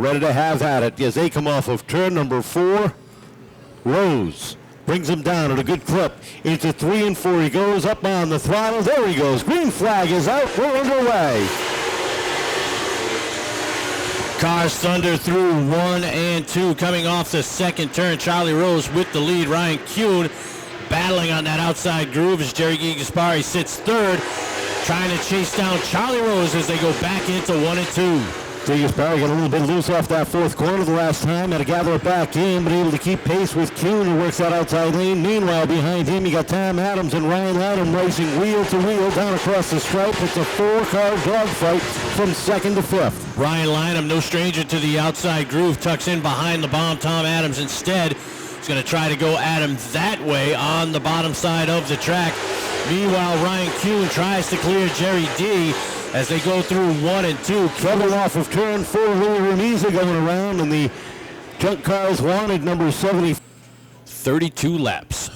ready to have at it as they come off of turn number 4. Rose brings him down at a good clip into 3 and 4. He goes up on the throttle. There he goes. Green flag is out. We're underway. Cars thunder through 1 and 2 coming off the second turn. Charlie Rose with the lead. Ryan Kuhn battling on that outside groove as Jerry Gaspari sits third, trying to chase down Charlie Rose as they go back into 1 and 2. Gaspari got a little bit loose off that fourth corner the last time. Had to gather it back in, but able to keep pace with Kuhn, who works that outside lane. Meanwhile, behind him, you got Tom Adams and Ryan Lanham racing wheel to wheel down across the stripe. It's a 4-car dogfight from 2nd to 5th. Ryan Lanham, no stranger to the outside groove, tucks in behind the bomb. Tom Adams instead is going to try to go at him that way on the bottom side of the track. Meanwhile, Ryan Kuhn tries to clear Jerry D as they go through 1 and 2. Trouble off of turn 4. Louis Remiza going around, and the junk cars wanted number 70. 32 laps.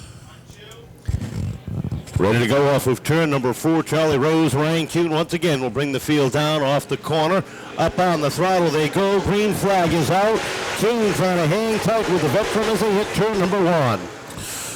Ready to go off of turn number 4. Charlie Rose, Ryan Kuhn once again will bring the field down off the corner. Up on the throttle they go. Green flag is out. Kuhn trying to hang tight with the veteran as they hit turn number 1.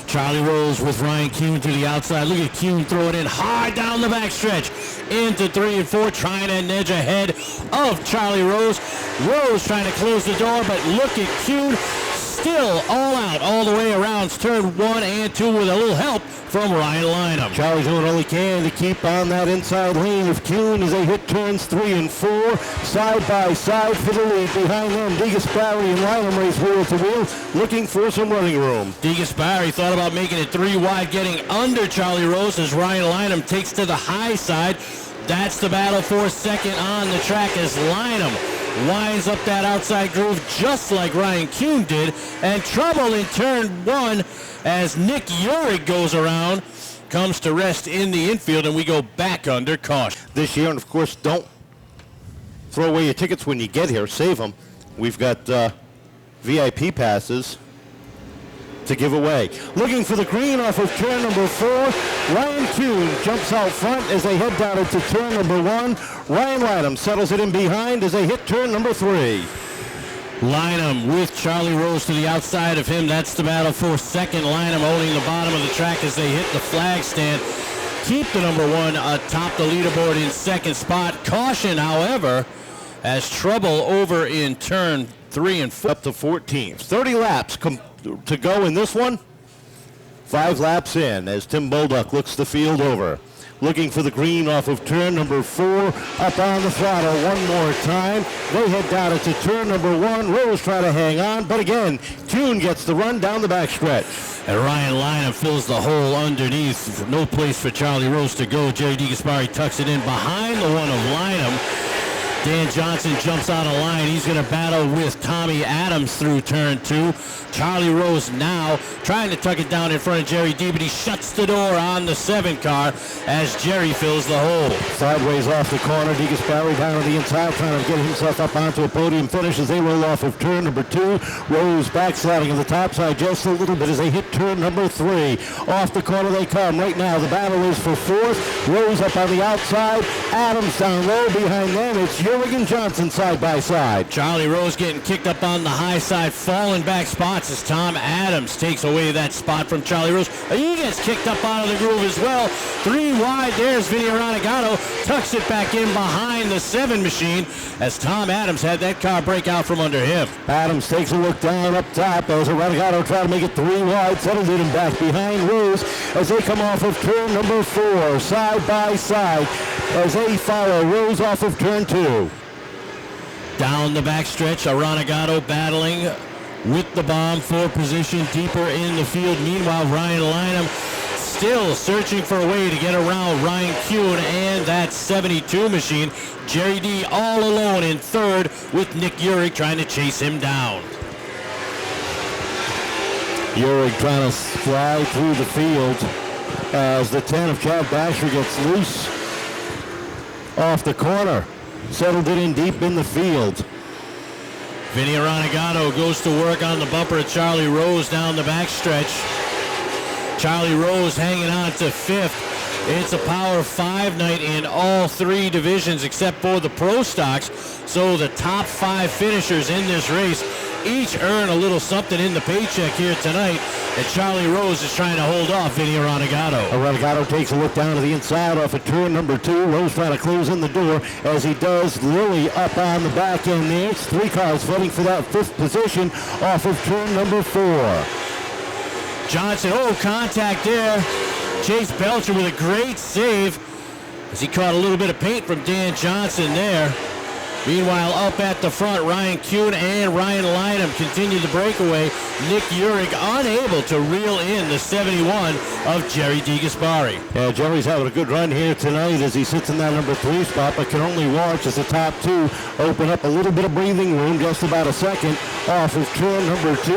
Charlie Rose with Ryan Kuhn to the outside. Look at Kuhn throw it in hard down the backstretch into 3 and 4, trying to nudge ahead of Charlie Rose. Rose trying to close the door, but look at Kuhn still all out all the way around turn 1 and 2 with a little help from Ryan Lanham. Charlie's doing all he can to keep on that inside lane of Kuhn as they hit turns 3 and 4. Side by side for the lead. Behind them, Gaspari and Lanham race wheel to wheel, looking for some running room. Gaspari thought about making it 3 wide, getting under Charlie Rose as Ryan Lanham takes to the high side. That's the battle for second on the track as Lanham winds up that outside groove just like Ryan Kuhn did, and trouble in turn 1 as Nick Uhrig goes around, comes to rest in the infield, and we go back under caution. This year, and of course, don't throw away your tickets when you get here. Save them. We've got VIP passes to give away. Looking for the green off of turn number 4. Ryan Kuhn jumps out front as they head down into turn number 1. Ryan Lanham settles it in behind as they hit turn number 3. Lanham with Charlie Rose to the outside of him. That's the battle for second. Lanham holding the bottom of the track as they hit the flag stand. Keep the number 1 atop the leaderboard in second spot. Caution, however, as trouble over in turn 3 and 4. Up to 14. 30 laps to go in this one. 5 laps in as Tim Bolduck looks the field over. Looking for the green off of turn number 4. Up on the throttle one more time. They head down into turn number 1. Rose trying to hang on, but again, Kuhn gets the run down the backstretch. And Ryan Lanham fills the hole underneath. No place for Charlie Rose to go. Jerry Gaspari tucks it in behind the one of Lanham. Dan Johnson jumps out of line. He's going to battle with Tommy Adams through turn 2. Charlie Rose now trying to tuck it down in front of Jerry D, but he shuts the door on the 7 car as Jerry fills the hole. Sideways off the corner, Gaspari down on the inside, trying to get himself up onto a podium finish as they roll off of turn number 2. Rose backsliding on the top side just a little bit as they hit turn number 3. Off the corner they come. Right now the battle is for 4th. Rose up on the outside. Adams down low behind them. It's Uhrig and Johnson side by side. Charlie Rose getting kicked up on the high side, falling back spots as Tom Adams takes away that spot from Charlie Rose. He gets kicked up out of the groove as well. 3 wide, there's Vinny Aranigato, tucks it back in behind the 7 machine as Tom Adams had that car break out from under him. Adams takes a look down up top as Aranigato trying to make it 3 wide, settled it and back behind Rose as they come off of turn number 4, side by side as they follow Rose off of turn 2. Down the backstretch, Aranigato battling with the bomb for position deeper in the field. Meanwhile, Ryan Lanham still searching for a way to get around Ryan Kuhn and that 72 machine. Jerry D all alone in 3rd with Nick Uhrig trying to chase him down. Uhrig trying to fly through the field as the 10 of Chad Basher gets loose off the corner. Settled it in deep in the field. Vinny Aranigato goes to work on the bumper of Charlie Rose down the backstretch. Charlie Rose hanging on to 5th. It's a Power 5 night in all three divisions except for the Pro Stocks. So the top 5 finishers in this race each earn a little something in the paycheck here tonight. And Charlie Rose is trying to hold off Vinny Aranagato. Aranagato takes a look down to the inside off of turn number 2. Rose trying to close in the door as he does. Lilly up on the back end there. It's 3 cars fighting for that 5th position off of turn number 4. Johnson, contact there. Chase Belcher with a great save as he caught a little bit of paint from Dan Johnson there. Meanwhile, up at the front, Ryan Kuhn and Ryan Lynham continue the breakaway. Nick Uhrig unable to reel in the 71 of Jerry DeGasperi. Yeah, Jerry's having a good run here tonight as he sits in that number 3 spot, but can only watch as the top 2 open up a little bit of breathing room, just about a second off of turn number 2.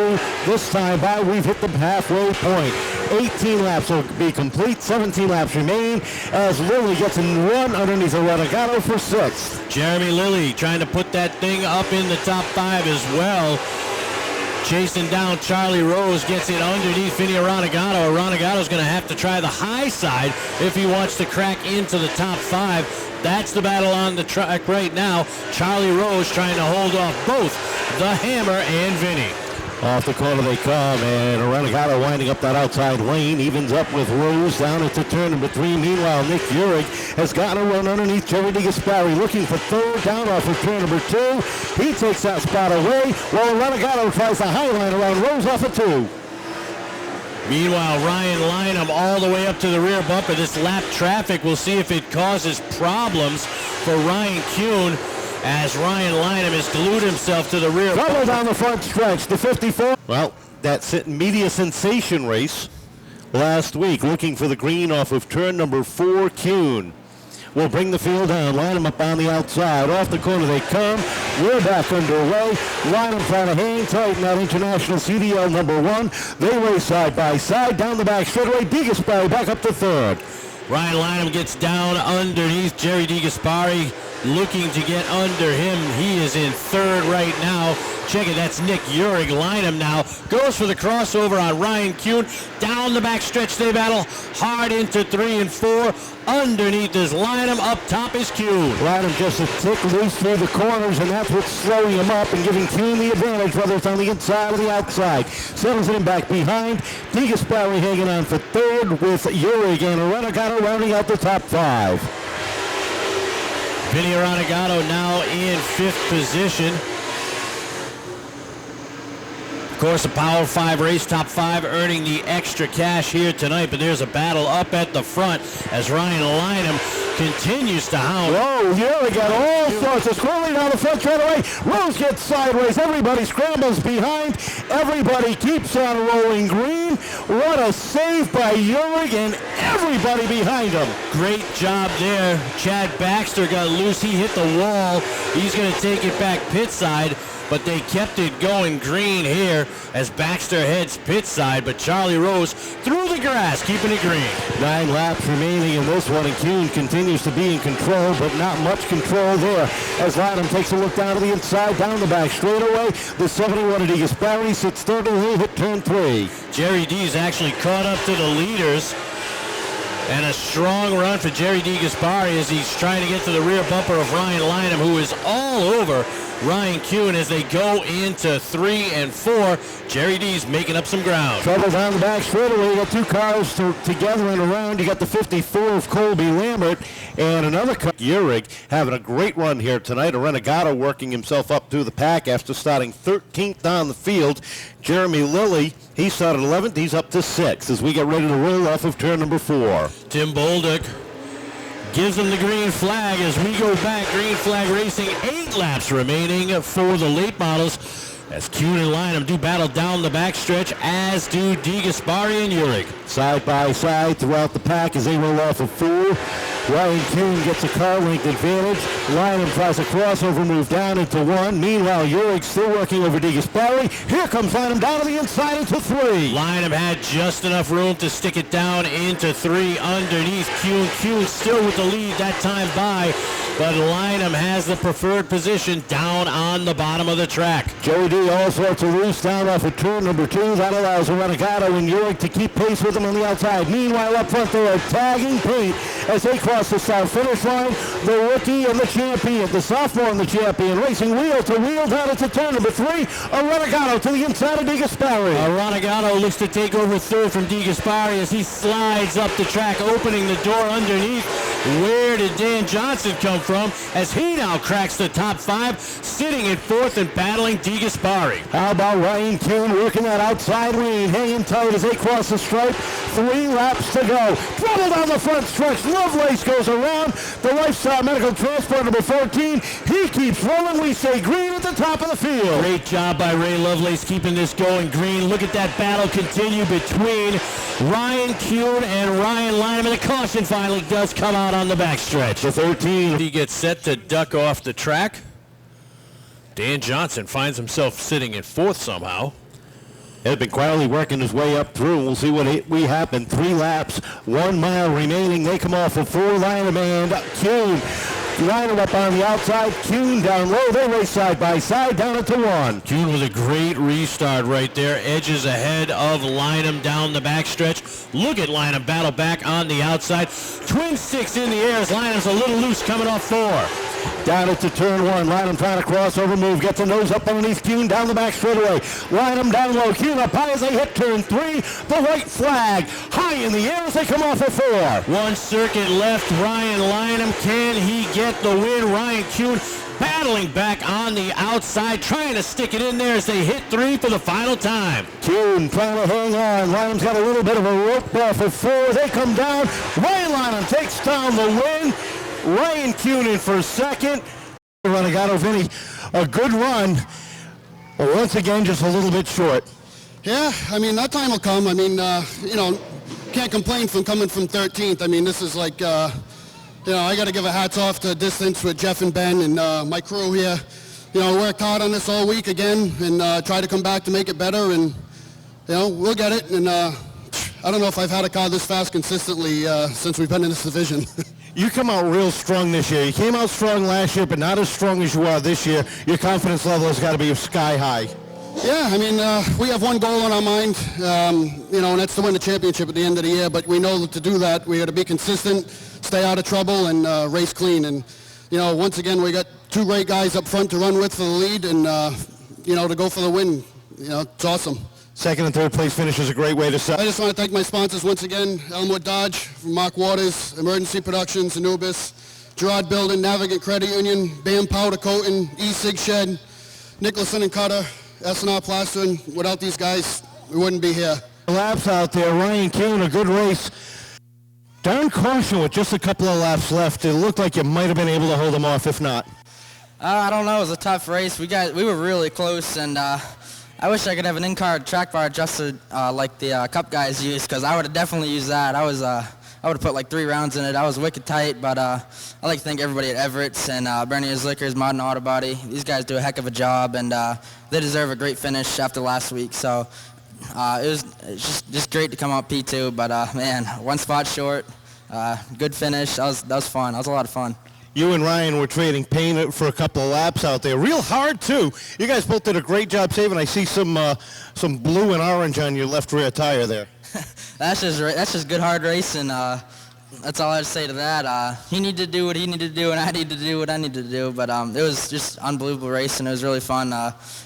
This time by, we've hit the halfway point. 18 laps will be complete, 17 laps remain as Lilly gets a run underneath Aranagato for 6th. Jeremy Lilly trying to put that thing up in the top 5 as well. Chasing down Charlie Rose, gets it underneath Vinny Aranagato. Aranagato's going to have to try the high side if he wants to crack into the top 5. That's the battle on the track right now. Charlie Rose trying to hold off both the Hammer and Vinny. Off the corner they come, and Aranagato winding up that outside lane, evens up with Rose down into turn number 3. Meanwhile, Nick Uhrig has gotten a run underneath Jerry DeGasperi, looking for 3rd down off of turn number 2. He takes that spot away, while Aranagato tries the high line around Rose off of 2. Meanwhile, Ryan Lynham all the way up to the rear bumper. This lap traffic, we'll see if it causes problems for Ryan Kuhn, as Ryan Lynham has glued himself to the rear. Double down the front stretch, the 54. Well, that media sensation race last week, looking for the green off of turn number 4. Kuhn will bring the field down. Lynham up on the outside. Off the corner they come. We're back underway. Lynham trying to hang tight in that International CDL number 1. They race side by side down the back straightaway. DeGasperi back up to 3rd. Ryan Lynham gets down underneath Jerry DeGasperi, looking to get under him. He is in 3rd right now. Check it, that's Nick Uhrig. Lynham now goes for the crossover on Ryan Kuhn. Down the back stretch they battle hard into 3 and 4. Underneath is Lynham, up top is Kuhn. Lynham just a tick loose through the corners, and that's what's slowing him up and giving Kuhn the advantage, whether it's on the inside or the outside. Settles it in back behind. DeGasperi hanging on for 3rd with Uhrig and Aranagato rounding out the top 5. Vinny Aranagato now in 5th position. Of course, a Power 5 race, top 5 earning the extra cash here tonight, but there's a battle up at the front as Ryan Lynham continues to hound. Whoa, here we got all sorts of squirreling down the front straight away. Rose gets sideways. Everybody scrambles behind. Everybody keeps on rolling green. What a save by Uhrig and everybody behind him. Great job there. Chad Baxter got loose. He hit the wall. He's going to take it back pit side, but they kept it going green here as Baxter heads pit side, but Charlie Rose through the grass, keeping it green. 9 laps remaining in this one, and Kuhn continues to be in control, but not much control there as Lynham takes a look down to the inside, down the back straightaway. The 71 of DeGasperi sits 3rd and he'll hit turn 3. Jerry D's actually caught up to the leaders. And a strong run for Jerry DeGasperi as he's trying to get to the rear bumper of Ryan Lynham, who is all over Ryan Kuhn as they go into 3 and 4. Jerry D's making up some ground. Trouble down the back straightaway. You got 2 cars together and around. You got the 54 of Colby Lambert and another car. Uhrig having a great run here tonight. Aranagato working himself up through the pack after starting 13th on the field. Jeremy Lilly, he started 11th. He's up to 6th as we get ready to roll off of turn number 4. Tim Bolduc gives them the green flag as we go back. Green flag racing, 8 laps remaining for the late models as Kuhn and Lynham do battle down the backstretch, as do DeGasperi and Uhrig. Side by side throughout the pack as they roll off of 4. Ryan Kuhn gets a car length advantage. Lynham tries a crossover move down into 1. Meanwhile, Uhrig still working over DeGasperi. Here comes Lynham down to the inside into 3. Lynham had just enough room to stick it down into 3 underneath Kuhn. Kuhn still with the lead that time by but Lynham has the preferred position down on the bottom of the track. Joey D all sorts of loose down off of turn number 2. That allows Renegado and York to keep pace with them on the outside. Meanwhile, up front, they are tagging paint as they cross the start finish line. The rookie and the champion, the sophomore and the champion, racing wheel to wheel down into turn number 3. Renegado to the inside of De Gasperi. Renegado looks to take over third from De Gasperi as he slides up the track, opening the door underneath. Where did Dan Johnson come from as he now cracks the top 5, sitting in 4th and battling De Gasperi? How about Ryan Kuhn working that outside lead, hanging tight as they cross the stripe. 3 laps to go. Trouble down the front stretch. Lovelace goes around. The Lifestyle Medical Transport number 14. He keeps rolling. We say green at the top of the field. Great job by Ray Lovelace keeping this going green. Look at that battle continue between Ryan Kuhn and Ryan Lynham. And the caution finally does come out on the backstretch. The 13. He gets set to duck off the track. Dan Johnson finds himself sitting in 4th somehow. Has been quietly working his way up through. We'll see what we happen. 3 laps, 1 mile remaining. They come off of 4. Lynham and Kuhn. Lynham up on the outside. Kuhn down low. They race side by side down into 1. Kuhn with a great restart right there. Edges ahead of Lynham down the backstretch. Look at Lynham battle back on the outside. Twin sticks in the air as Lynham's a little loose coming off 4. Down into turn 1. Lynham trying to cross over move. Gets a nose up underneath Kuhn down the back straightaway. Lynham down low. Kuhn up high as they hit turn 3. The white flag high in the air as they come off at 4. 1 circuit left. Ryan Lynham. Can he get the win? Ryan Kuhn battling back on the outside, trying to stick it in there as they hit 3 for the final time. Kuhn trying to hang on. Lynham's got a little bit of a rope off at 4. They come down. Ryan Lynham takes down the win. Ryan Kuhn in for 2nd. Renegado Vinny, a good run, but once again just a little bit short. Yeah, I mean, that time will come. I mean, can't complain from coming from 13th. I mean, this is like, I got to give a hats off to distance with Jeff and Ben and my crew here. Worked hard on this all week again and try to come back to make it better, and, we'll get it. And I don't know if I've had a car this fast consistently since we've been in this division. You come out real strong this year. You came out strong last year, but not as strong as you are this year. Your confidence level has got to be sky high. Yeah, I mean, we have one goal on our mind, and that's to win the championship at the end of the year. But we know that to do that, we got to be consistent, stay out of trouble, and race clean. And, once again, we got 2 great guys up front to run with for the lead and, to go for the win. It's awesome. 2nd and 3rd place finish is a great way to start. I just want to thank my sponsors once again, Elmwood Dodge, Mark Waters, Emergency Productions, Anubis, Gerard Building, Navigant Credit Union, BAM Powder Coating, E-Sig Shed, Nicholson and Cutter, S&R Plastering. Without these guys, we wouldn't be here. Laps out there. Ryan Kuhn, a good race. Darn caution with just a couple of laps left. It looked like you might have been able to hold them off, if not. I don't know. It was a tough race. We were really close, and I wish I could have an in-car track bar adjusted like the Cup guys use, because I would have definitely used that. I would have put like 3 rounds in it. I was wicked tight, but I'd like to thank everybody at Everett's and Bernier's Liquors, Modern Auto Body. These guys do a heck of a job, and they deserve a great finish after last week. So it was just great to come out P2, but man, 1 spot short. Good finish. That was fun. That was a lot of fun. You and Ryan were trading paint for a couple of laps out there. Real hard, too. You guys both did a great job saving. I see some blue and orange on your left rear tire there. That's just good hard racing. That's all I have to say to that. He needed to do what he needed to do, and I needed to do what I needed to do. But it was just unbelievable racing. It was really fun.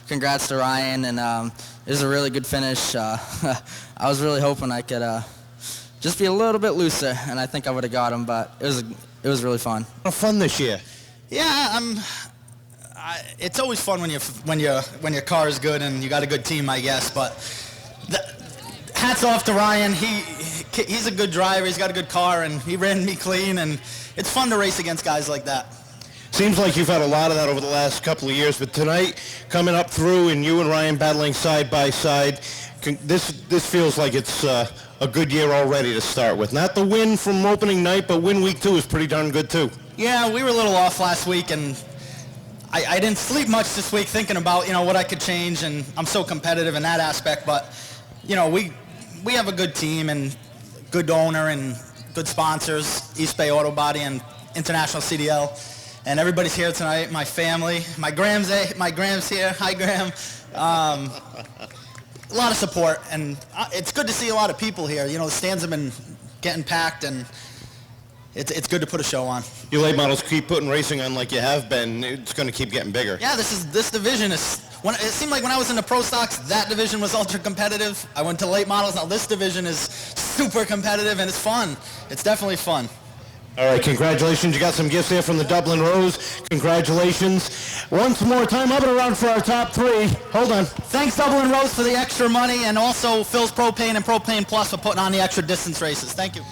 Congrats to Ryan, and it was a really good finish. I was really hoping I could just be a little bit looser, and I think I would have got him. But it was really fun. Fun this year. Yeah, it's always fun when your car is good and you got a good team, I guess. But hats off to Ryan. He's a good driver. He's got a good car, and he ran me clean. And it's fun to race against guys like that. Seems like you've had a lot of that over the last couple of years, but tonight coming up through and you and Ryan battling side by side, this feels like it's a good year already to start with. Not the win from opening night, but win week 2 is pretty darn good too. Yeah, we were a little off last week, and I didn't sleep much this week thinking about what I could change, and I'm so competitive in that aspect. But we have a good team and good owner and good sponsors, East Bay Auto Body and International CDL. and everybody's here tonight. My family, my Graham's here. Hi, Graham. A lot of support, and it's good to see a lot of people here. You know, the stands have been getting packed, and it's good to put a show on. You late models keep putting racing on like you have been. It's going to keep getting bigger. Yeah, this division is. It seemed like when I was in the pro stocks, that division was ultra competitive. I went to late models. Now this division is super competitive, and it's fun. It's definitely fun. All right, congratulations. You got some gifts there from the Dublin Rose. Congratulations. Once more, time up and around for our top three. Hold on. Thanks, Dublin Rose, for the extra money, and also Phil's Propane and Propane Plus for putting on the extra distance races. Thank you.